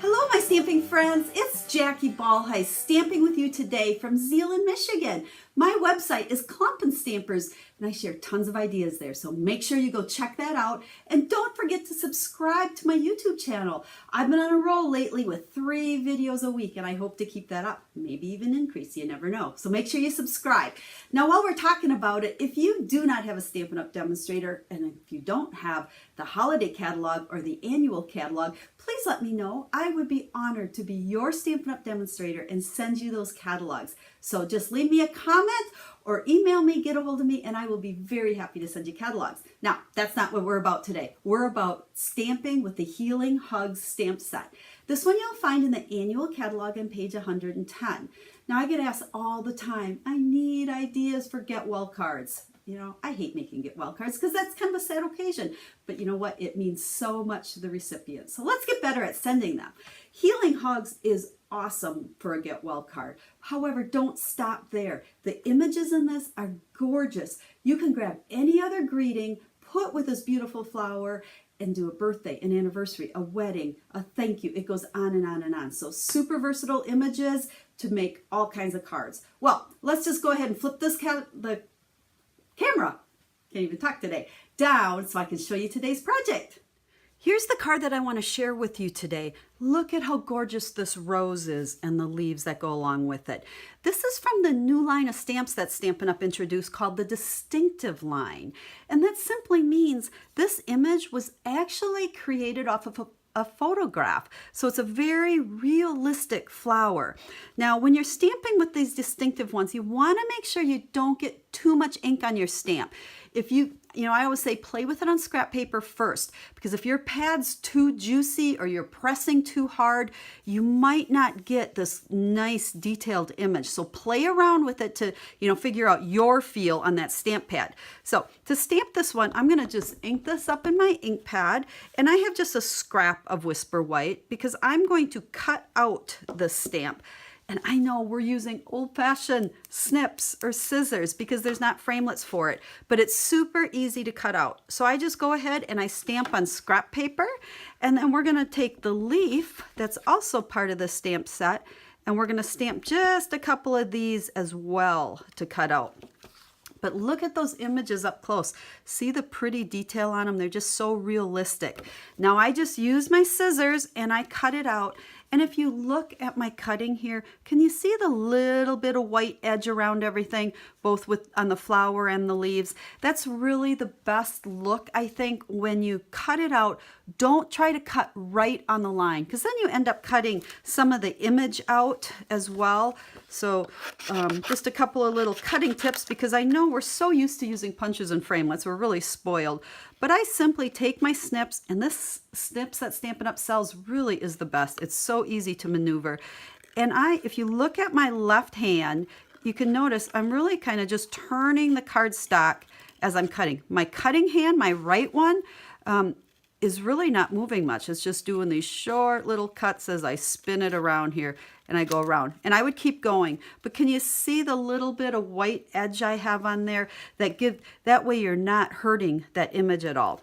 Hello, my stamping friends. It's Jackie Bolhuis stamping with you today from Zeeland, Michigan. My website is Klompen Stampers, and I share tons of ideas there, so make sure you go check that out. And don't forget to subscribe to my YouTube channel. I've been on a roll lately with 3 videos a week, and I hope to keep that up, maybe even increase, you never know. So make sure you subscribe. Now, while we're talking about it, if you do not have a Stampin' Up! Demonstrator, and if you don't have the holiday catalog or the annual catalog, please let me know. I would be honored to be your Stampin' Up! Demonstrator and send you those catalogs. So just leave me a comment or email me, get a hold of me, and I will be very happy to send you catalogs. Now, that's not what we're about today. We're about stamping with the Healing Hugs stamp set. This one you'll find in the annual catalog on page 110. Now, I get asked all the time, I need ideas for get well cards. You know, I hate making get well cards because that's kind of a sad occasion. But you know what? It means so much to the recipient. So let's get better at sending them. Healing Hugs is awesome for a get well card. However, don't stop there. The images in this are gorgeous. You can grab any other greeting, put with this beautiful flower, and do a birthday, an anniversary, a wedding, a thank you. It goes on and on and on. So super versatile images to make all kinds of cards. Well, let's just go ahead and flip this the camera, can't even talk today, down so I can show you today's project. Here's the card that I want to share with you today. Look at how gorgeous this rose is and the leaves that go along with it. This is from the new line of stamps that Stampin' Up! Introduced called the Distinctive line. And that simply means this image was actually created off of a photograph. So it's a very realistic flower. Now, when you're stamping with these distinctive ones, you want to make sure you don't get too much ink on your stamp. If I always say play with it on scrap paper first, because if your pad's too juicy or you're pressing too hard, you might not get this nice detailed image. So play around with it to, figure out your feel on that stamp pad. So to stamp this one, I'm going to just ink this up in my ink pad, and I have just a scrap of Whisper White because I'm going to cut out the stamp. And I know we're using old-fashioned snips or scissors because there's not framelits for it, but it's super easy to cut out. So I just go ahead and I stamp on scrap paper, and then we're going to take the leaf that's also part of the stamp set, and we're going to stamp just a couple of these as well to cut out. But look at those images up close. See the pretty detail on them? They're just so realistic. Now I just use my scissors and I cut it out. And if you look at my cutting here, can you see the little bit of white edge around everything, both on the flower and the leaves? That's really the best look, I think, when you cut it out. Don't try to cut right on the line, because then you end up cutting some of the image out as well. So just a couple of little cutting tips, because I know we're so used to using punches and framelits. We're really spoiled. But I simply take my snips, and this snips that Stampin' Up! Sells really is the best. It's so easy to maneuver. And if you look at my left hand, you can notice I'm really kind of just turning the cardstock as I'm cutting. My cutting hand, my right one, is really not moving much. It's just doing these short little cuts as I spin it around here and I go around. And I would keep going. But can you see the little bit of white edge I have on there? That way you're not hurting that image at all.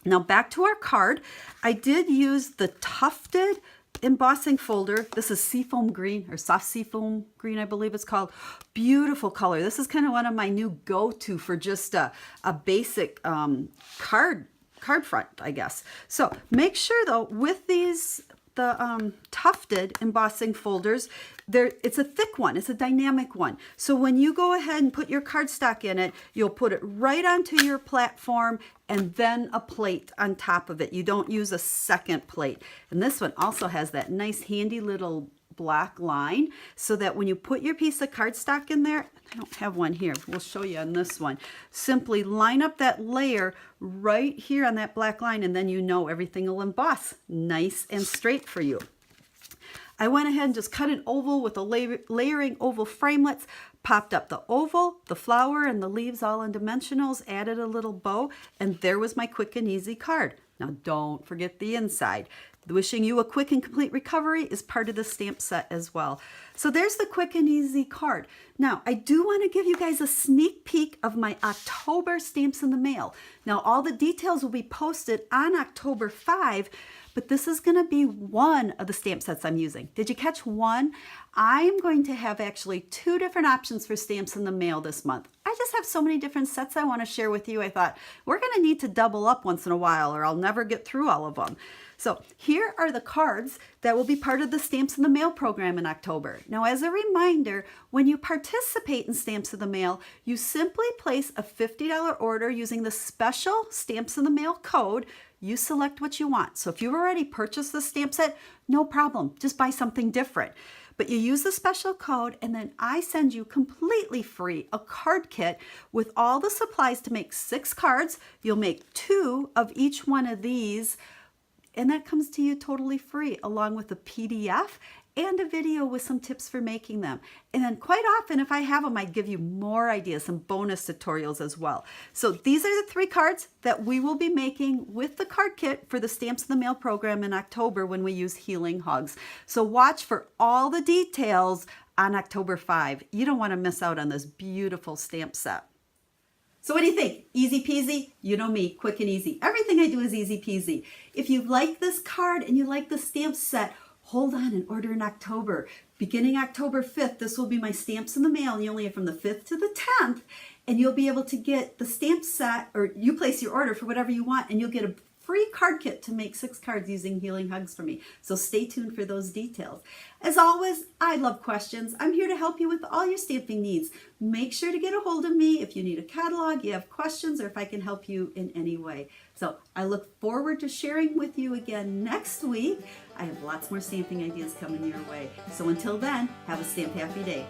Now back to our card. I did use the tufted embossing folder. This is seafoam green, or soft seafoam green, I believe it's called. Beautiful color. This is kind of one of my new go-to for just a basic card front, I guess. So make sure though, with the tufted embossing folders, it's a thick one, it's a dynamic one. So when you go ahead and put your cardstock in it, you'll put it right onto your platform and then a plate on top of it. You don't use a second plate. And this one also has that nice handy little black line, so that when you put your piece of cardstock in there, I don't have one here, we'll show you on this one, simply line up that layer right here on that black line, and then everything will emboss nice and straight for you. I went ahead and just cut an oval with the layering oval framelits, popped up the oval, the flower, and the leaves all in dimensionals, added a little bow, and there was my quick and easy card. Now don't forget the inside. Wishing you a quick and complete recovery is part of the stamp set as well. So there's the quick and easy card. Now, I do want to give you guys a sneak peek of my October stamps in the mail. Now, all the details will be posted on October 5, but this is going to be one of the stamp sets I'm using. Did you catch one? I'm going to have actually 2 different options for stamps in the mail this month. I just have so many different sets I want to share with you. I thought we're going to need to double up once in a while or I'll never get through all of them. So here are the cards that will be part of the Stamps in the Mail program in October. Now, as a reminder, when you participate in Stamps in the Mail, you simply place a $50 order using the special Stamps in the Mail code. You select what you want. So if you've already purchased the stamp set, no problem. Just buy something different. But you use the special code, and then I send you completely free a card kit with all the supplies to make 6 cards. You'll make 2 of each one of these, and that comes to you totally free, along with a PDF and a video with some tips for making them. And then quite often, if I have them, I give you more ideas, some bonus tutorials as well. So these are the 3 cards that we will be making with the card kit for the Stamps in the Mail program in October when we use Healing Hugs. So watch for all the details on October 5. You don't want to miss out on this beautiful stamp set. So what do you think? Easy peasy? You know me, quick and easy. Everything I do is easy peasy. If you like this card and you like the stamp set, hold on and order in October. Beginning October 5th, this will be my Stamps in the Mail. You only have from the 5th to the 10th, and you'll be able to get the stamp set, or you place your order for whatever you want, and you'll get a free card kit to make 6 cards using Healing Hugs for me. So stay tuned for those details. As always, I love questions. I'm here to help you with all your stamping needs. Make sure to get a hold of me if you need a catalog, you have questions, or if I can help you in any way. So I look forward to sharing with you again next week. I have lots more stamping ideas coming your way. So until then, have a stamp happy day.